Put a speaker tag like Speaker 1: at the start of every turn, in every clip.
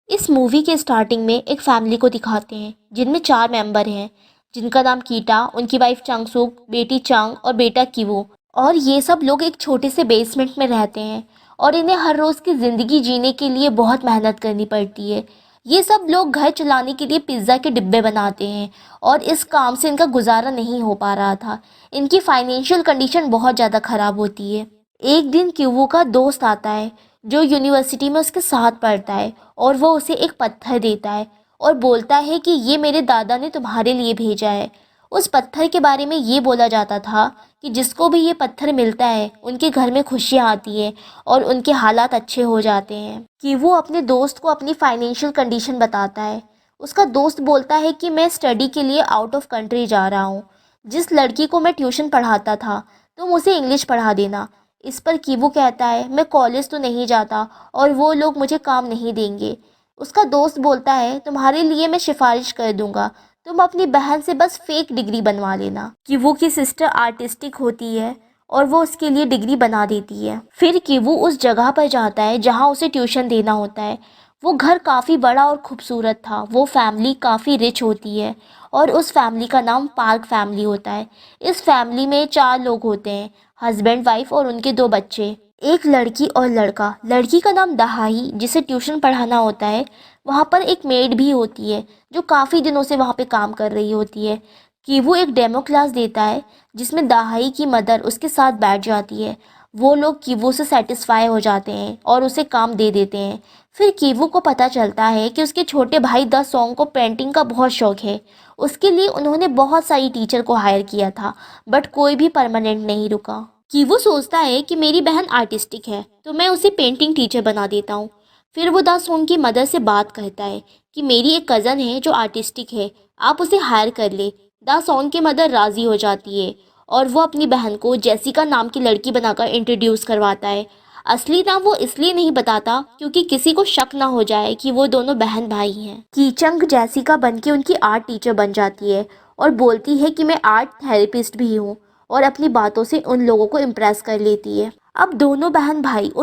Speaker 1: इस मूवी के स्टार्टिंग में एक फैमिली को दिखाते हैं जिनमें 4 मेंबर हैं जिनका नाम कीटा, उनकी वाइफ चांगसुक, बेटी चांग और बेटा किवो। और ये सब लोग एक छोटे से बेसमेंट में रहते हैं और इन्हें हर रोज़ की ज़िंदगी जीने के लिए बहुत मेहनत करनी पड़ती है। ये सब लोग घर चलाने के लिए पिज़्ज़ा के डिब्बे बनाते हैं और इस काम से इनका गुजारा नहीं हो पा रहा था। इनकी फाइनेंशियल कंडीशन बहुत ज़्यादा ख़राब होती है। एक दिन किवो का दोस्त आता है जो यूनिवर्सिटी में उसके साथ पढ़ता है और वो उसे एक पत्थर देता है और बोलता है कि ये मेरे दादा ने तुम्हारे लिए भेजा है। उस पत्थर के बारे में ये बोला जाता था कि जिसको भी ये पत्थर मिलता है उनके घर में खुशियाँ आती है और उनके हालात अच्छे हो जाते हैं। कि वो अपने दोस्त को अपनी फाइनेंशियल कंडीशन बताता है। उसका दोस्त बोलता है कि मैं स्टडी के लिए आउट ऑफ कंट्री जा रहा हूँ। जिस लड़की को मैं ट्यूशन पढ़ाता था तुम उसे इंग्लिश पढ़ा देना। इस पर कीवू कहता है मैं कॉलेज तो नहीं जाता और वो लोग मुझे काम नहीं देंगे। उसका दोस्त बोलता है तुम्हारे लिए मैं सिफारिश कर दूंगा, तुम अपनी बहन से बस फेक डिग्री बनवा लेना। कीवू की सिस्टर आर्टिस्टिक होती है और वो उसके लिए डिग्री बना देती है। फिर कीवू उस जगह पर जाता है जहाँ उसे ट्यूशन देना होता है। वो घर काफ़ी बड़ा और खूबसूरत था। वो फैमिली काफ़ी रिच होती है और उस फैमिली का नाम पार्क फैमिली होता है। इस फैमिली में 4 लोग होते हैं, हस्बैंड, वाइफ और उनके 2 बच्चे, एक लड़की और लड़का। लड़की का नाम दहाई जिसे ट्यूशन पढ़ाना होता है। वहाँ पर एक मेड भी होती है जो काफ़ी दिनों से वहाँ पे काम कर रही होती है। कि वो एक डेमो क्लास देता है जिसमें दहाई की मदर उसके साथ बैठ जाती है। वो लोग कीवू से सेटिस्फाई हो जाते हैं और उसे काम दे देते हैं। फिर कीवू को पता चलता है कि उसके छोटे भाई द सॉन्ग को पेंटिंग का बहुत शौक है। उसके लिए उन्होंने बहुत सारी टीचर को हायर किया था बट कोई भी परमानेंट नहीं रुका। कीवू सोचता है कि मेरी बहन आर्टिस्टिक है तो मैं उसे पेंटिंग टीचर बना देता हूँ। फिर वो द सॉन्ग की मदर से बात करता है कि मेरी एक कज़न है जो आर्टिस्टिक है, आप उसे हायर कर ले। द सॉन्ग की मदर राज़ी हो जाती है और वो अपनी बहन को जेसिका नाम की लड़की बनाकर इंट्रोड्यूस करवाता है। असली नाम वो इसलिए नहीं बताता क्योंकि किसी को शक ना हो जाए कि वो दोनों बहन भाई हैं। कीचंग जेसिका बन के उनकी आर्ट टीचर बन जाती है और बोलती है कि मैं आर्ट थेरेपिस्ट भी हूँ और अपनी बातों से उन लोगों को इम्प्रेस कर लेती है। अब उन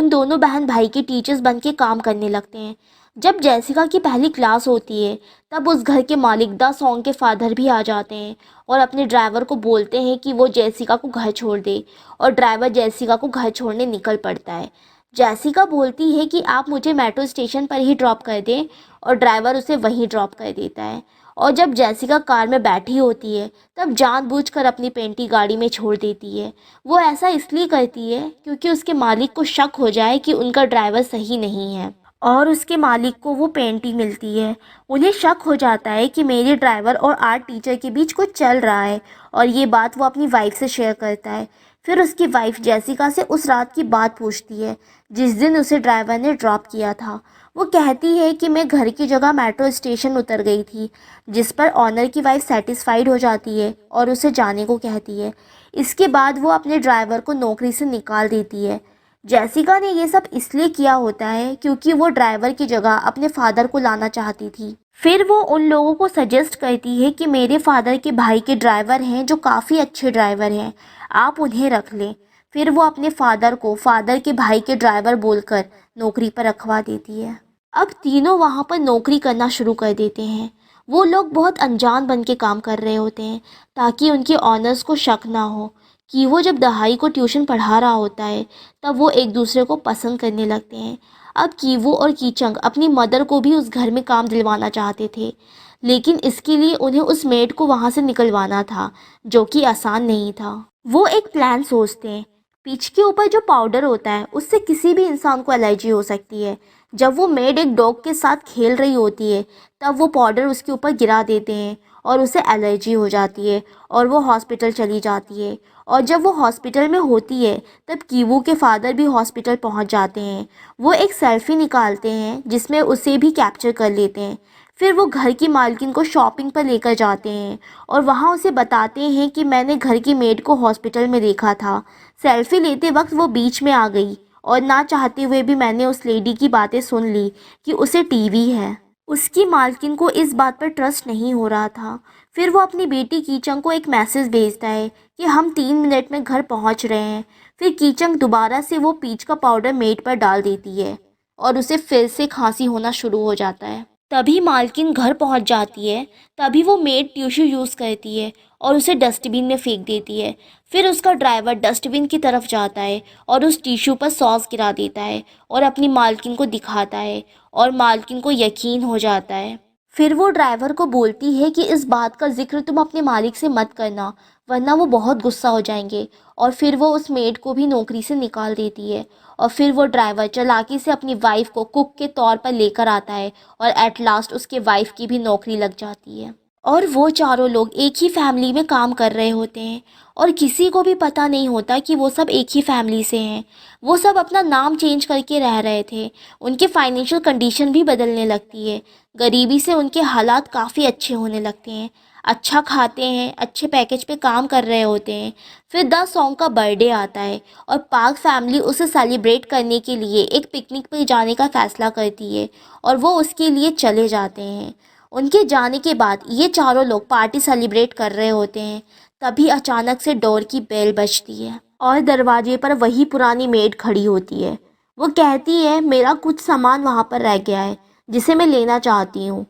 Speaker 1: दोनों बहन भाई के टीचर्स बन के काम करने लगते हैं। जब जेसिका की पहली क्लास होती है तब उस घर के मालिक द सॉन्ग के फादर भी आ जाते हैं और अपने ड्राइवर को बोलते हैं कि वो जेसिका को घर छोड़ दे और ड्राइवर जेसिका को घर छोड़ने निकल पड़ता है। जेसिका बोलती है कि आप मुझे मेट्रो स्टेशन पर ही ड्रॉप कर दें और ड्राइवर उसे वहीं ड्रॉप कर देता है। और जब जेसिका कार में बैठी होती है तब जानबूझकर अपनी पेंटी गाड़ी में छोड़ देती है। वो ऐसा इसलिए करती है क्योंकि उसके मालिक को शक हो जाए कि उनका ड्राइवर सही नहीं है और उसके मालिक को वो पेंटी मिलती है। उन्हें शक हो जाता है कि मेरे ड्राइवर और आर्ट टीचर के बीच कुछ चल रहा है और ये बात वो अपनी वाइफ से शेयर करता है। फिर उसकी वाइफ जेसिका से उस रात की बात पूछती है जिस दिन उसे ड्राइवर ने ड्रॉप किया था। वो कहती है कि मैं घर की जगह मेट्रो स्टेशन उतर गई थी, जिस पर ऑनर की वाइफ सेटिस्फाइड हो जाती है और उसे जाने को कहती है। इसके बाद वो अपने ड्राइवर को नौकरी से निकाल देती है। जेसिका ने ये सब इसलिए किया होता है क्योंकि वो ड्राइवर की जगह अपने फादर को लाना चाहती थी। फिर वो उन लोगों को सजेस्ट करती है कि मेरे फादर के भाई के ड्राइवर हैं जो काफ़ी अच्छे ड्राइवर हैं, आप उन्हें रख लें। फिर वो अपने फादर को फादर के भाई के ड्राइवर बोलकर नौकरी पर रखवा देती है। अब तीनों वहाँ पर नौकरी करना शुरू कर देते हैं। वो लोग बहुत अनजान बन के काम कर रहे होते हैं ताकि उनके ऑनर्स को शक ना हो। कि वो जब दहाई को ट्यूशन पढ़ा रहा होता है तब वो एक दूसरे को पसंद करने लगते हैं। अब कीवो और कीचंग अपनी मदर को भी उस घर में काम दिलवाना चाहते थे, लेकिन इसके लिए उन्हें उस मेड को वहाँ से निकलवाना था जो कि आसान नहीं था। वो एक प्लान सोचते हैं। पीच के ऊपर जो पाउडर होता है उससे किसी भी इंसान को एलर्जी हो सकती है। जब वो मेड एक डॉग के साथ खेल रही होती है तब वो पाउडर उसके ऊपर गिरा देते हैं और उसे एलर्जी हो जाती है और वो हॉस्पिटल चली जाती है। और जब वो हॉस्पिटल में होती है तब कीवू के फादर भी हॉस्पिटल पहुंच जाते हैं। वो एक सेल्फी निकालते हैं जिसमें उसे भी कैप्चर कर लेते हैं। फिर वो घर की मालकिन को शॉपिंग पर लेकर जाते हैं और वहाँ उसे बताते हैं कि मैंने घर की मेड को हॉस्पिटल में देखा था। सेल्फी लेते वक्त वो बीच में आ गई और ना चाहते हुए भी मैंने उस लेडी की बातें सुन ली कि उसे टीवी है। उसकी मालकिन को इस बात पर ट्रस्ट नहीं हो रहा था। फिर वो अपनी बेटी कीचंग को एक मैसेज भेजता है कि हम 3 मिनट में घर पहुंच रहे हैं। फिर कीचंग दोबारा से वो पीच का पाउडर मेड पर डाल देती है और उसे फिर से खांसी होना शुरू हो जाता है। तभी मालकिन घर पहुंच जाती है। तभी वो मेड टिश्यू यूज़ करती है और उसे डस्टबिन में फेंक देती है। फिर उसका ड्राइवर डस्टबिन की तरफ जाता है और उस टिश्यू पर सॉस गिरा देता है और अपनी मालकिन को दिखाता है और मालकिन को यकीन हो जाता है। फिर वो ड्राइवर को बोलती है कि इस बात का जिक्र तुम अपने मालिक से मत करना, वरना वो बहुत गुस्सा हो जाएंगे। और फिर वो उस मेड को भी नौकरी से निकाल देती है। और फिर वो ड्राइवर चालाकी से अपनी वाइफ को कुक के तौर पर लेकर आता है और एट लास्ट उसके वाइफ की भी नौकरी लग जाती है। और वो चारों लोग एक ही फैमिली में काम कर रहे होते हैं और किसी को भी पता नहीं होता कि वो सब एक ही फैमिली से हैं। वो सब अपना नाम चेंज करके रह रहे थे। उनके फाइनेंशियल कंडीशन भी बदलने लगती है। गरीबी से उनके हालात काफ़ी अच्छे होने लगते हैं। अच्छा खाते हैं, अच्छे पैकेज पे काम कर रहे होते हैं। फिर द सॉन्ग का बर्थडे आता है और पार्क फैमिली उसे सेलिब्रेट करने के लिए एक पिकनिक पर जाने का फ़ैसला करती है और वो उसके लिए चले जाते हैं। उनके जाने के बाद ये चारों लोग पार्टी सेलिब्रेट कर रहे होते हैं। तभी अचानक से डोर की बेल बजती है और दरवाजे पर वही पुरानी मेड खड़ी होती है। वो कहती है, मेरा कुछ सामान वहाँ पर रह गया है जिसे मैं लेना चाहती हूँ।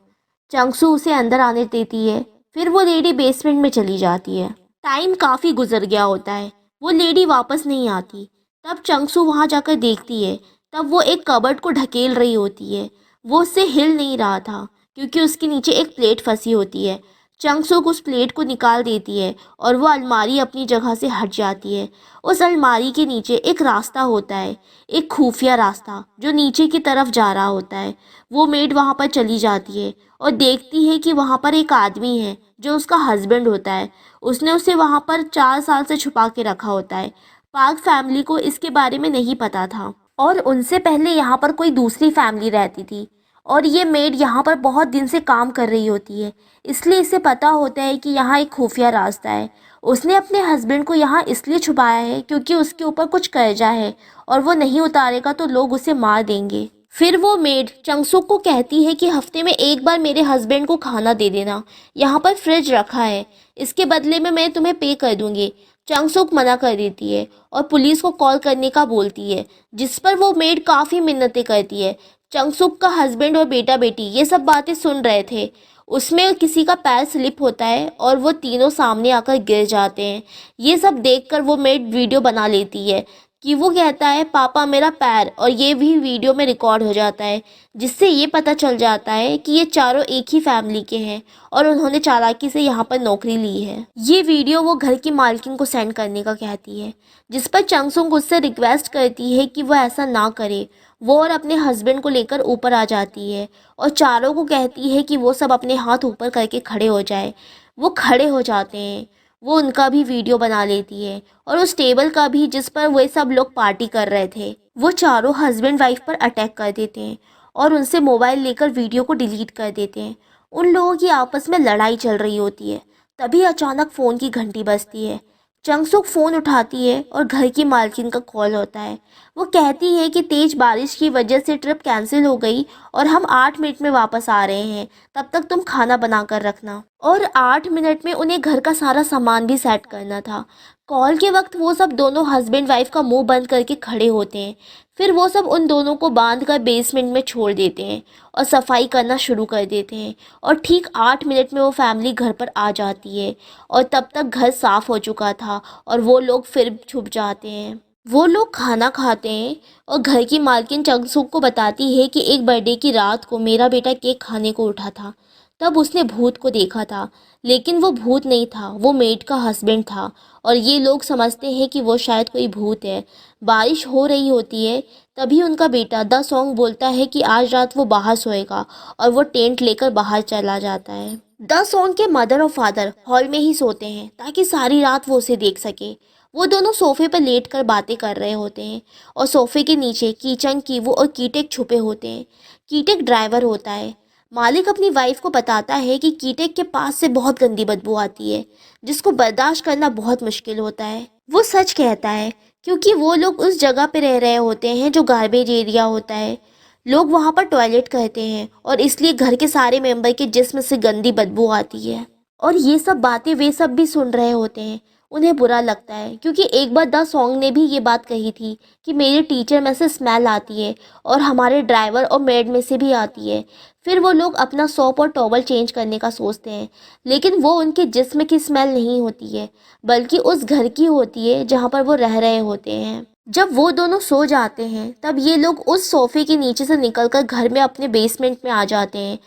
Speaker 1: चंगसू उसे अंदर आने देती है। फिर वो लेडी बेसमेंट में चली जाती है। टाइम काफ़ी गुजर गया होता है। वो लेडी वापस नहीं आती। तब चंगसू वहाँ जाकर देखती है। तब वो एक कबर्ड को ढकेल रही होती है। वो उससे हिल नहीं रहा था क्योंकि उसके नीचे एक प्लेट फंसी होती है। चंगसुक उस प्लेट को निकाल देती है और वो अलमारी अपनी जगह से हट जाती है। उस अलमारी के नीचे एक रास्ता होता है, एक खुफिया रास्ता जो नीचे की तरफ जा रहा होता है। वो मेड वहाँ पर चली जाती है और देखती है कि वहाँ पर एक आदमी है जो उसका हस्बैंड होता है। उसने उसे वहाँ पर 4 साल से छुपा के रखा होता है। पार्क फैमिली को इसके बारे में नहीं पता था और उनसे पहले यहाँ पर कोई दूसरी फैमिली रहती थी और ये मेड यहाँ पर बहुत दिन से काम कर रही होती है, इसलिए इसे पता होता है कि यहाँ एक खुफिया रास्ता है। उसने अपने हस्बैंड को यहाँ इसलिए छुपाया है क्योंकि उसके ऊपर कुछ कर्जा है और वो नहीं उतारेगा तो लोग उसे मार देंगे। फिर वो मेड चंगसुक को कहती है कि हफ्ते में एक बार मेरे हस्बैंड को खाना दे देना, यहाँ पर फ्रिज रखा है, इसके बदले में मैं तुम्हें पे कर दूंगी। चंगसुक मना कर देती है और पुलिस को कॉल करने का बोलती है, जिस पर वो मेड काफ़ी मिन्नतें करती है। चंगसुक का हस्बैंड और बेटा बेटी ये सब बातें सुन रहे थे। उसमें किसी का पैर स्लिप होता है और वो तीनों सामने आकर गिर जाते हैं। ये सब देखकर वो मेड वीडियो बना लेती है कि वो कहता है, पापा मेरा पैर, और ये भी वीडियो में रिकॉर्ड हो जाता है, जिससे ये पता चल जाता है कि ये चारों एक ही फैमिली के हैं और उन्होंने चालाकी से यहाँ पर नौकरी ली है। ये वीडियो वो घर की मालकिन को सेंड करने का कहती है, जिस पर चंगसुक उससे रिक्वेस्ट करती है कि वो ऐसा ना करे। वो और अपने हस्बैंड को लेकर ऊपर आ जाती है और चारों को कहती है कि वो सब अपने हाथ ऊपर करके खड़े हो जाए। वो खड़े हो जाते हैं। वो उनका भी वीडियो बना लेती है और उस टेबल का भी जिस पर वे सब लोग पार्टी कर रहे थे। वो चारों हस्बैंड वाइफ पर अटैक कर देते हैं और उनसे मोबाइल लेकर वीडियो को डिलीट कर देते हैं। उन लोगों की आपस में लड़ाई चल रही होती है। तभी अचानक फ़ोन की घंटी बजती है। चंगसुक फ़ोन उठाती है और घर की मालकिन का कॉल होता है। वो कहती है कि तेज़ बारिश की वजह से ट्रिप कैंसिल हो गई और हम 8 मिनट में वापस आ रहे हैं, तब तक तुम खाना बना कर रखना। और 8 मिनट में उन्हें घर का सारा सामान भी सेट करना था। कॉल के वक्त वो सब दोनों हस्बैंड वाइफ का मुंह बंद करके खड़े होते हैं। फिर वो सब उन दोनों को बांध कर बेसमेंट में छोड़ देते हैं और सफाई करना शुरू कर देते हैं। और ठीक 8 मिनट में वो फैमिली घर पर आ जाती है और तब तक घर साफ़ हो चुका था और वो लोग फिर छुप जाते हैं। वो लोग खाना खाते हैं और घर की मालकिन चंगसुक को बताती है कि एक बर्थडे की रात को मेरा बेटा केक खाने को उठा था। तब उसने भूत को देखा था, लेकिन वो भूत नहीं था, वो मेड का हस्बैंड था और ये लोग समझते हैं कि वो शायद कोई भूत है। बारिश हो रही होती है। तभी उनका बेटा द सॉन्ग बोलता है कि आज रात वो बाहर सोएगा और वो टेंट लेकर बाहर चला जाता है। द सॉन्ग के मदर और फादर हॉल में ही सोते हैं ताकि सारी रात वो उसे देख सके। वो दोनों सोफे पर लेटकर बातें कर रहे होते हैं और सोफे के नीचे कीचंग, कीवू और कीटेक छुपे होते हैं। कीटेक ड्राइवर होता है। मालिक अपनी वाइफ को बताता है कि कीटेक के पास से बहुत गंदी बदबू आती है, जिसको बर्दाश्त करना बहुत मुश्किल होता है। वो सच कहता है क्योंकि वो लोग उस जगह पे रह रहे होते हैं जो गार्बेज एरिया होता है। लोग वहाँ पर टॉयलेट करते हैं और इसलिए घर के सारे मेंबर के जिस्म से गंदी बदबू आती है। और ये सब बातें वे सब भी सुन रहे होते हैं। उन्हें बुरा लगता है क्योंकि एक बार द सॉन्ग ने भी ये बात कही थी कि मेरे टीचर में से स्मेल आती है और हमारे ड्राइवर और मेड में से भी आती है। फिर वो लोग अपना सोप और टॉवल चेंज करने का सोचते हैं, लेकिन वो उनके जिस्म की स्मेल नहीं होती है बल्कि उस घर की होती है जहाँ पर वो रह रहे होते हैं। जब वो दोनों सो जाते हैं तब ये लोग उस सोफे के नीचे से निकलकर घर में अपने बेसमेंट में आ जाते हैं।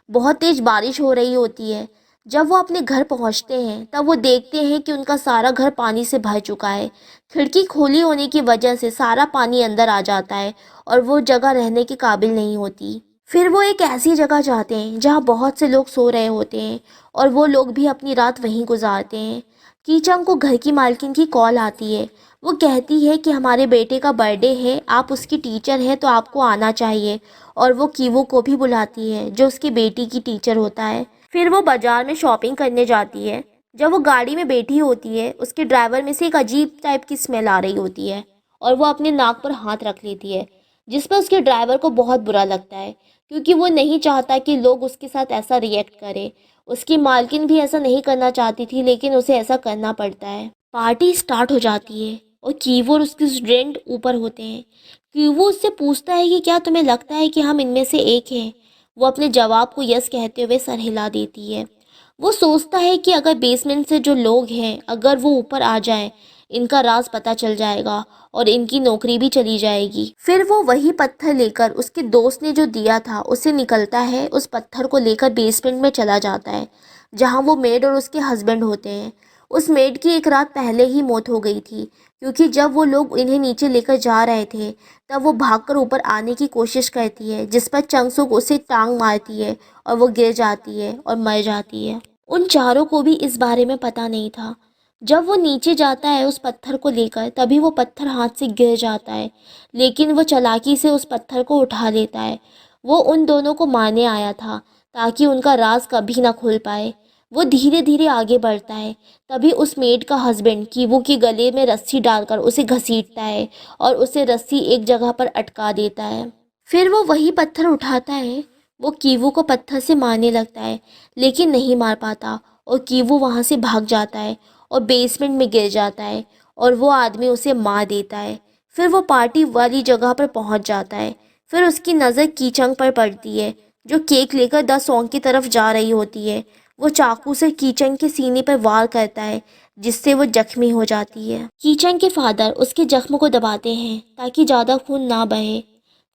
Speaker 1: बहुत तेज बारिश हो रही होती है। जब वो अपने घर पहुंचते हैं तब वो देखते हैं कि उनका सारा घर पानी से भर चुका है। खिड़की खोली होने की वजह से सारा पानी अंदर आ जाता है और वो जगह रहने के काबिल नहीं होती। फिर वो एक ऐसी जगह जाते हैं जहाँ बहुत से लोग सो रहे होते हैं और वो लोग भी अपनी रात वहीं गुजारते हैं। कीचंग को घर की मालकिन की कॉल आती है। वो कहती है कि हमारे बेटे का बर्थडे है, आप उसकी टीचर हैं तो आपको आना चाहिए। और वो कीवो को भी बुलाती है जो उसकी बेटी की टीचर होता है। फिर वो बाजार में शॉपिंग करने जाती है। जब वो गाड़ी में बैठी होती है उसके ड्राइवर में से एक अजीब टाइप की स्मेल आ रही होती है और वो अपने नाक पर हाथ रख लेती है, जिस पर उसके ड्राइवर को बहुत बुरा लगता है क्योंकि वो नहीं चाहता कि लोग उसके साथ ऐसा रिएक्ट करें। उसकी मालकिन भी ऐसा नहीं करना चाहती थी लेकिन उसे ऐसा करना पड़ता है। पार्टी स्टार्ट हो जाती है और कीवो और उसके स्टूडेंट ऊपर होते हैं। कीवो उससे पूछता है कि क्या तुम्हें लगता है कि हम इनमें से एक हैं। वो अपने जवाब को यस कहते हुए सर हिला देती है। वो सोचता है कि अगर बेसमेंट से जो लोग हैं अगर वो ऊपर आ जाएं, इनका राज पता चल जाएगा और इनकी नौकरी भी चली जाएगी। फिर वो वही पत्थर लेकर उसके दोस्त ने जो दिया था उसे निकलता है, उस पत्थर को लेकर बेसमेंट में चला जाता है जहाँ वो मेड और उसके हस्बैंड होते हैं। उस मेड की एक रात पहले ही मौत हो गई थी क्योंकि जब वो लोग इन्हें नीचे लेकर जा रहे थे तब वो भागकर ऊपर आने की कोशिश करती है, जिस पर चंगसुक उसे टांग मारती है और वो गिर जाती है और मर जाती है। उन चारों को भी इस बारे में पता नहीं था। जब वो नीचे जाता है उस पत्थर को लेकर तभी वो पत्थर हाथ से गिर जाता है, लेकिन वो चालाकी से उस पत्थर को उठा लेता है। वो उन दोनों को मारने आया था ताकि उनका राज कभी ना खुल पाए। वो धीरे धीरे आगे बढ़ता है। तभी उस मेड का हस्बैंड कीवू के गले में रस्सी डालकर उसे घसीटता है और उसे रस्सी एक जगह पर अटका देता है। फिर वो वही पत्थर उठाता है। वो कीवू को पत्थर से मारने लगता है लेकिन नहीं मार पाता और कीवू वहाँ से भाग जाता है और बेसमेंट में गिर जाता है और वो आदमी उसे मार देता है। फिर वो पार्टी वाली जगह पर पहुँच जाता है। फिर उसकी नज़र कीचंग पर पड़ती है जो केक लेकर द सॉन्ग की तरफ जा रही होती है। वो चाकू से कीचंग के सीने पर वार करता है जिससे वो जख्मी हो जाती है। कीचंग के फादर उसके जख्म को दबाते हैं ताकि ज़्यादा खून ना बहे।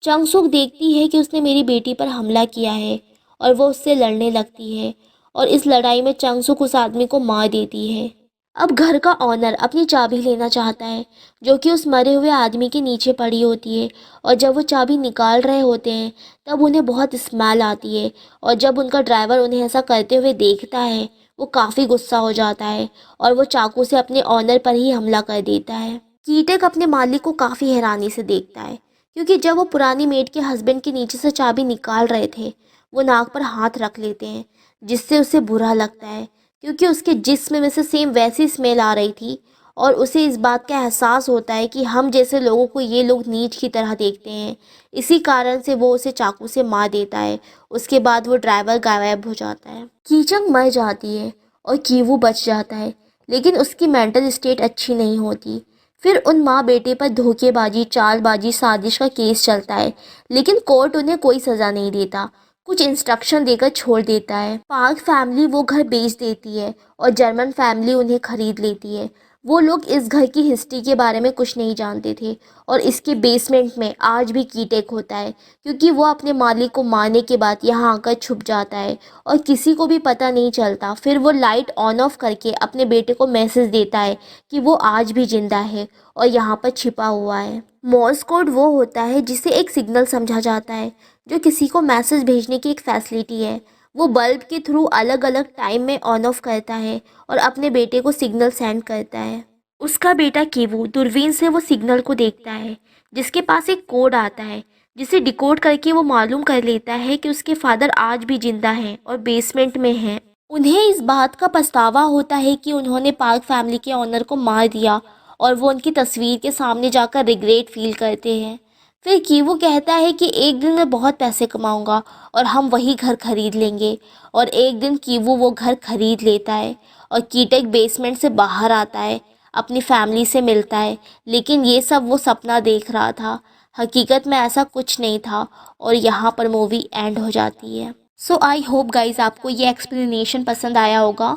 Speaker 1: चंगसुक देखती है कि उसने मेरी बेटी पर हमला किया है और वो उससे लड़ने लगती है और इस लड़ाई में चंगसुक उस आदमी को मार देती है। अब घर का ऑनर अपनी चाबी लेना चाहता है जो कि उस मरे हुए आदमी के नीचे पड़ी होती है और जब वो चाबी निकाल रहे होते हैं तब उन्हें बहुत स्मेल आती है और जब उनका ड्राइवर उन्हें ऐसा करते हुए देखता है वो काफ़ी गुस्सा हो जाता है और वो चाकू से अपने ऑनर पर ही हमला कर देता है। कीटक अपने मालिक को काफ़ी हैरानी से देखता है क्योंकि जब वो पुरानी मेड के हस्बैंड के नीचे से चाबी निकाल रहे थे वो नाक पर हाथ रख लेते हैं, जिससे उसे बुरा लगता है क्योंकि उसके जिस्म में से सेम वैसी स्मेल आ रही थी और उसे इस बात का एहसास होता है कि हम जैसे लोगों को ये लोग नीच की तरह देखते हैं। इसी कारण से वो उसे चाकू से मार देता है। उसके बाद वो ड्राइवर गायब हो जाता है। कीचंग मर जाती है और कीवू बच जाता है लेकिन उसकी मेंटल स्टेट अच्छी नहीं होती। फिर उन माँ बेटे पर धोखेबाजी, चालबाजी, साजिश का केस चलता है लेकिन कोर्ट उन्हें कोई सज़ा नहीं देता, कुछ इंस्ट्रक्शन देकर छोड़ देता है। पार्क फैमिली वो घर बेच देती है और जर्मन फैमिली उन्हें खरीद लेती है। वो लोग इस घर की हिस्ट्री के बारे में कुछ नहीं जानते थे और इसके बेसमेंट में आज भी कीटेक होता है क्योंकि वो अपने मालिक को मारने के बाद यहाँ आकर छुप जाता है और किसी को भी पता नहीं चलता। फिर वो लाइट ऑन ऑफ करके अपने बेटे को मैसेज देता है कि वो आज भी जिंदा है और यहाँ पर छिपा हुआ है। मॉर्स कोड वो होता है जिसे एक सिग्नल समझा जाता है जो किसी को मैसेज भेजने की एक फैसिलिटी है। वो बल्ब के थ्रू अलग अलग टाइम में ऑन ऑफ करता है और अपने बेटे को सिग्नल सेंड करता है। उसका बेटा कीवू दूरबीन से वो सिग्नल को देखता है जिसके पास एक कोड आता है जिसे डिकोड करके वो मालूम कर लेता है कि उसके फादर आज भी जिंदा हैं और बेसमेंट में हैं। उन्हें इस बात का पछतावा होता है कि उन्होंने पार्क फैमिली के ऑनर को मार दिया और वो उनकी तस्वीर के सामने जाकर रिग्रेट फील करते हैं। फिर कीवू कहता है कि एक दिन मैं बहुत पैसे कमाऊंगा और हम वही घर खरीद लेंगे और एक दिन कीवू वो घर खरीद लेता है और कीटक बेसमेंट से बाहर आता है अपनी फैमिली से मिलता है, लेकिन ये सब वो सपना देख रहा था। हकीकत में ऐसा कुछ नहीं था और यहाँ पर मूवी एंड हो जाती है। सो आई होप गाइज आपको ये एक्सप्लेनेशन पसंद आया होगा।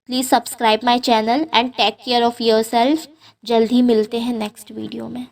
Speaker 1: Please subscribe my channel and take care of yourself. जल्द ही मिलते हैं नेक्स्ट वीडियो में।